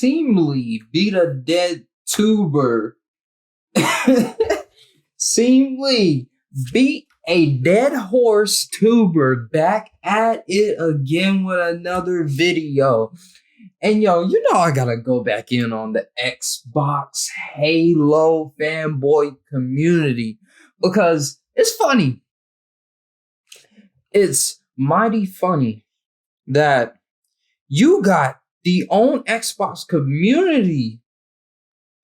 Seemly beat a dead tuber. Seemly beat a dead horse tuber back at it again with another video. And yo, you know I gotta go back in on the Xbox Halo fanboy community because it's funny. It's mighty funny that you got the own Xbox community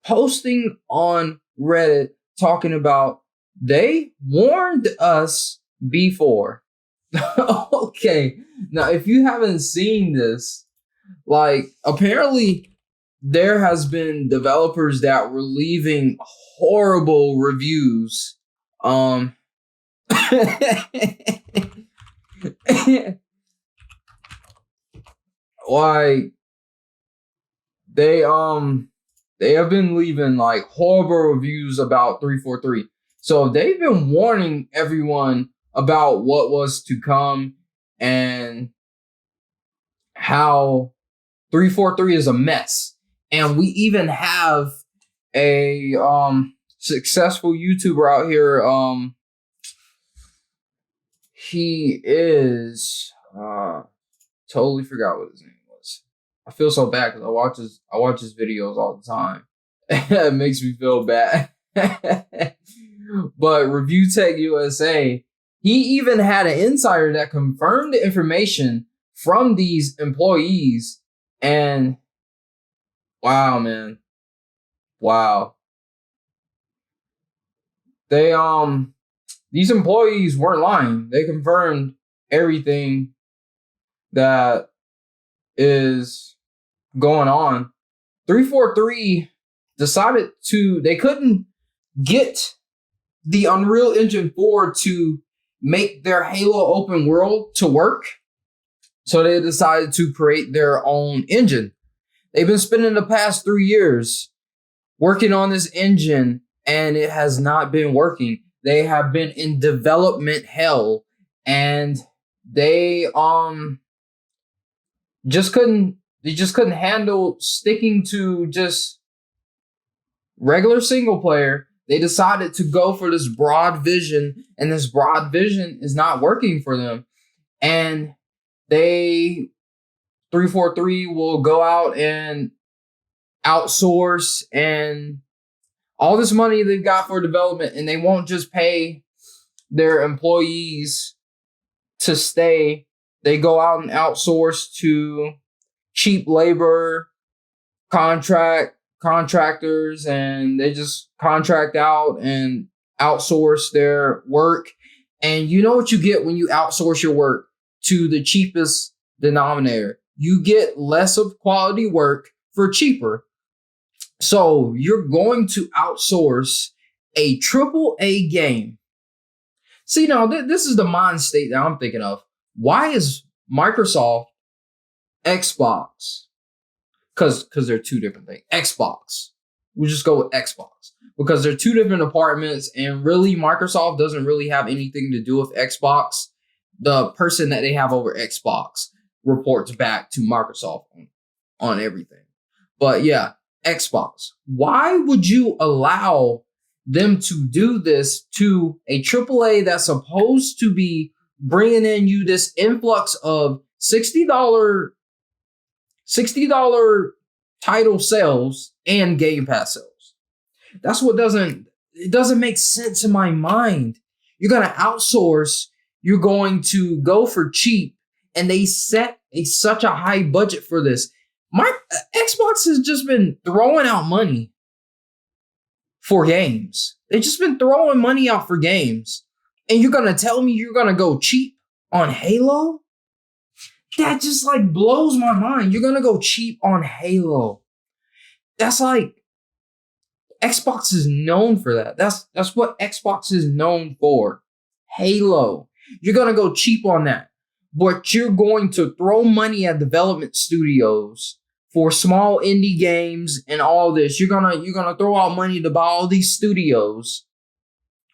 posting on Reddit talking about they warned us before. Okay, now if you haven't seen this, like apparently there has been developers that were leaving horrible reviews. Like they have been leaving like horrible reviews about 343. So they've been warning everyone about what was to come and how 343 is a mess. And we even have a successful YouTuber out here. He is totally forgot what his name was. I feel so bad because I watch his videos all the time. It makes me feel bad. But Review Tech USA, he even had an insider that confirmed the information from these employees. And wow, man. Wow. They these employees weren't lying. They confirmed everything that is going on. 343 decided they couldn't get the Unreal Engine 4 to make their Halo open world to work. So they decided to create their own engine. They've been spending the past 3 years working on this engine and it has not been working. They have been in development hell and they just couldn't handle sticking to just regular single player. They decided to go for this broad vision, and this broad vision is not working for them. And 343 will go out and outsource and all this money they've got for development, and they won't just pay their employees to stay. They go out and outsource to cheap labor, contractors, and they just contract out and outsource their work. And you know what you get when you outsource your work to the cheapest denominator? You get less of quality work for cheaper. So you're going to outsource a AAA game. See, now this is the mind state that I'm thinking of. Why is Microsoft, Xbox, because they're two different things. Xbox. We'll just go with Xbox. Because they're two different departments, and really Microsoft doesn't really have anything to do with Xbox. The person that they have over Xbox reports back to Microsoft on everything. But yeah, Xbox. Why would you allow them to do this to a AAA that's supposed to be bringing in you this influx of $60 title sales and Game Pass sales? That's what doesn't make sense in my mind. You're going to outsource. You're going to go for cheap, and they set such a high budget for this. Xbox has just been throwing out money for games. They've just been throwing money out for games. And you're going to tell me you're going to go cheap on Halo? That just like blows my mind. You're going to go cheap on Halo. That's like, Xbox is known for that. That's what Xbox is known for. Halo. You're going to go cheap on that. But you're going to throw money at development studios for small indie games and all this. You're gonna throw out money to buy all these studios,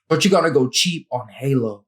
but you're gonna go cheap on Halo.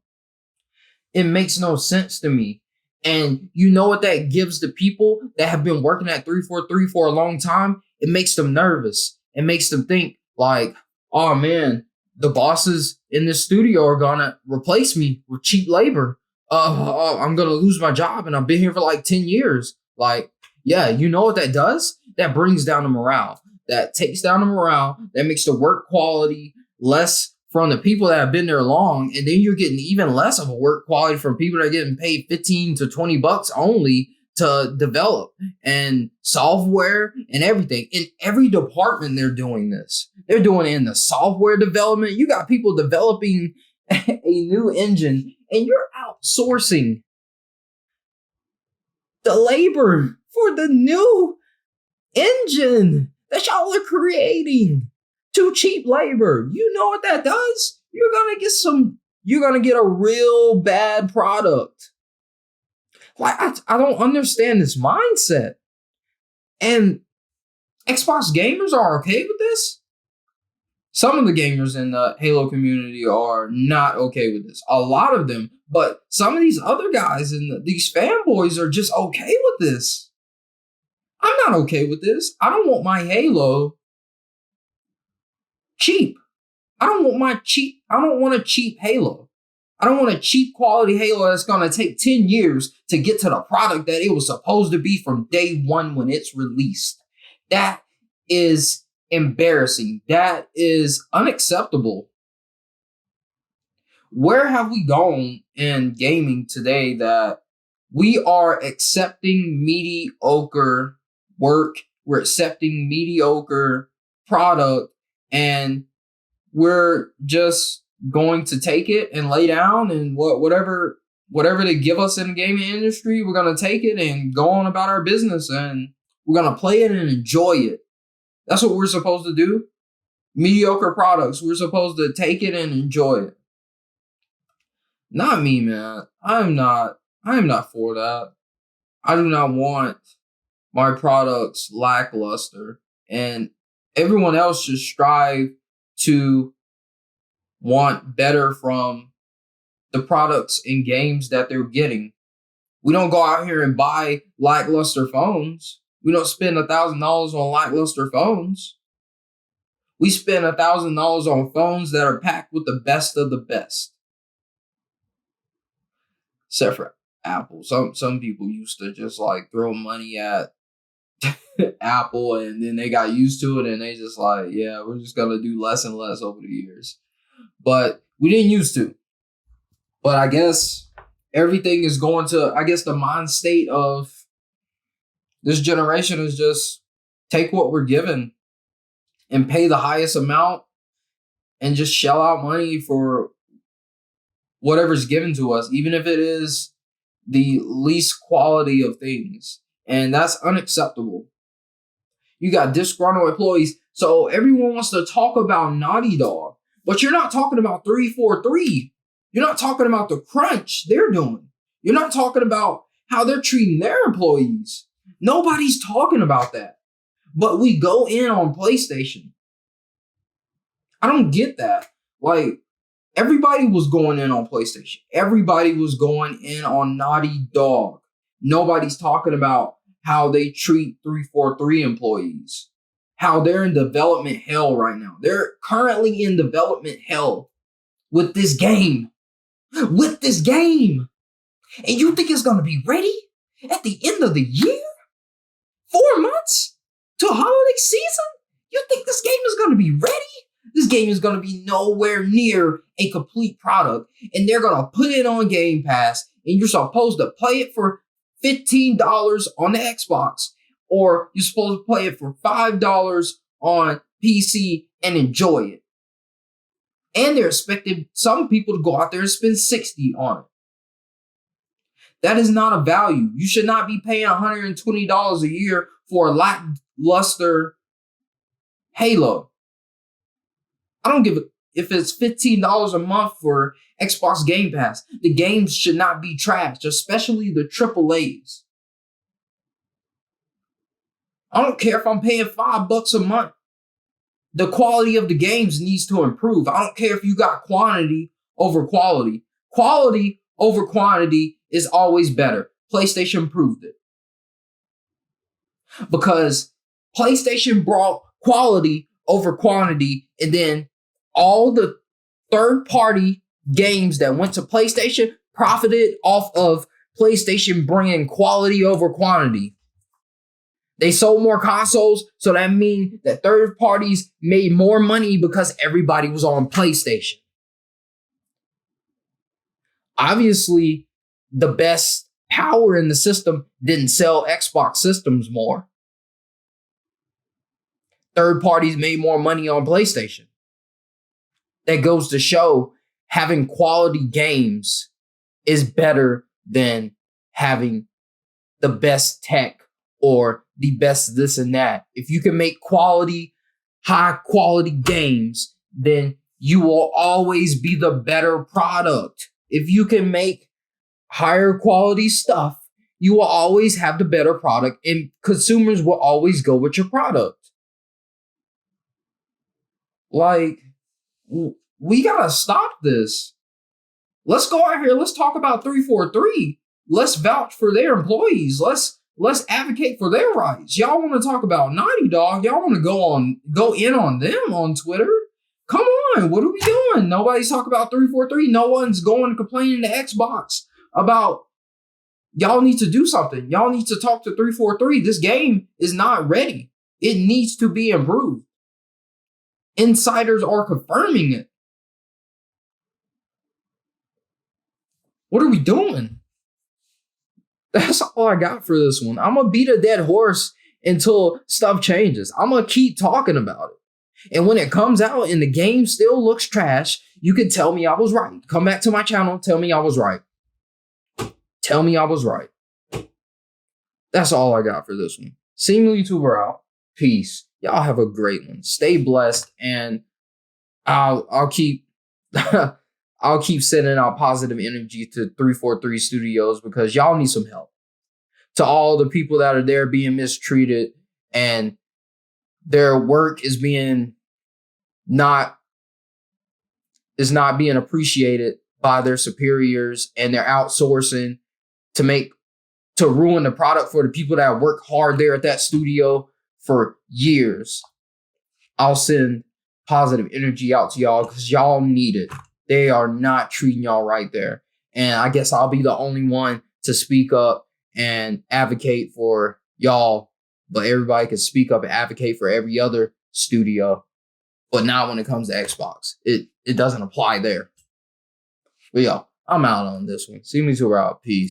It makes no sense to me. And you know what that gives the people that have been working at 343 for a long time? it makes them nervous. It makes them think like, oh man, the bosses in this studio are gonna replace me with cheap labor. I'm gonna lose my job, and I've been here for like 10 years. Like, yeah, you know what that does? That brings down the morale. That takes down the morale. That makes the work quality less from the people that have been there long, and then you're getting even less of a work quality from people that are getting paid 15 to 20 bucks only to develop and software and everything. In every department, they're doing this. They're doing it in the software development. You got people developing a new engine, and you're outsourcing the labor for the new engine that y'all are creating to cheap labor. You know what that does? You're gonna get a real bad product. Like, I don't understand this mindset. And Xbox gamers are okay with this. Some of the gamers in the Halo community are not okay with this. A lot of them. But some of these other guys and these fanboys are just okay with this. I'm not okay with this. I don't want my Halo cheap. I don't want a cheap Halo. I don't want a cheap quality Halo that's going to take 10 years to get to the product that it was supposed to be from day one when it's released. That is embarrassing. That is unacceptable. Where have we gone in gaming today that we are accepting mediocre work, we're accepting mediocre product, and we're just going to take it and lay down and whatever they give us in the gaming industry, we're going to take it and go on about our business, and we're going to play it and enjoy it. That's what we're supposed to do. Mediocre products, we're supposed to take it and enjoy it. Not me, man. I am not for that. I do not want my products lackluster, and everyone else should strive to want better from the products and games that they're getting. We don't go out here and buy lackluster phones. We don't spend $1,000 on lackluster phones. We spend $1,000 on phones that are packed with the best of the best. Except for Apple. Some people used to just like throw money at Apple, and then they got used to it, and they just like, yeah, we're just gonna do less and less over the years. But we didn't used to. But I guess everything is going to, I guess the mind state of this generation is just take what we're given and pay the highest amount and just shell out money for whatever's given to us, even if it is the least quality of things. And that's unacceptable. You got disgruntled employees. So everyone wants to talk about Naughty Dog, but you're not talking about 343. You're not talking about the crunch they're doing. You're not talking about how they're treating their employees. Nobody's talking about that. But we go in on PlayStation. I don't get that. Like, everybody was going in on PlayStation. Everybody was going in on Naughty Dog. Nobody's talking about how they treat 343 employees. How they're in development hell right now. They're currently in development hell with this game. With this game. And you think it's going to be ready at the end of the year? 4 months to holiday season? You think this game is going to be ready? This game is going to be nowhere near a complete product. And they're going to put it on Game Pass. And you're supposed to play it for $15 on the Xbox. Or you're supposed to play it for $5 on PC and enjoy it. And they're expecting some people to go out there and spend $60 on it. That is not a value. You should not be paying $120 a year for a lackluster Halo. I don't give a if it's $15 a month for Xbox Game Pass. The games should not be trashed, especially the AAAs. I don't care if I'm paying $5 a month. The quality of the games needs to improve. I don't care if you got quantity over quality. Quality over quantity is always better. PlayStation proved it. Because PlayStation brought quality over quantity, and then all the third-party games that went to PlayStation profited off of PlayStation bringing quality over quantity. They sold more consoles, so that means that third parties made more money because everybody was on PlayStation. Obviously, the best power in the system didn't sell Xbox systems more. Third parties made more money on PlayStation. That goes to show having quality games is better than having the best tech or the best this and that. If you can make quality, high quality games, then you will always be the better product. If you can make higher quality stuff, you will always have the better product, and consumers will always go with your product. Like, we gotta stop this. Let's go out here. Let's talk about 343. Let's vouch for their employees. Let's advocate for their rights. Y'all want to talk about Naughty Dog? Y'all want to go in on them on Twitter? Come on, what are we doing? Nobody's talking about 343. No one's going complaining to Xbox about y'all need to do something. Y'all need to talk to 343. This game is not ready. It needs to be improved. Insiders are confirming it. What are we doing? That's all I got for this one. I'm going to beat a dead horse until stuff changes. I'm going to keep talking about it. And when it comes out and the game still looks trash, you can tell me I was right. Come back to my channel. Tell me I was right. Tell me I was right. That's all I got for this one. Seemlytuber out. Peace. Y'all have a great one. Stay blessed, and I'll keep I'll keep sending out positive energy to 343 Studios because y'all need some help. To all the people that are there being mistreated and their work is not being appreciated by their superiors, and they're outsourcing to ruin the product for the people that work hard there at that studio for years. I'll send positive energy out to y'all because y'all need it. They are not treating y'all right there. And I guess I'll be the only one to speak up and advocate for y'all, but everybody can speak up and advocate for every other studio, but not when it comes to Xbox. It doesn't apply there. But yo, I'm out on this one. See me to out. Peace.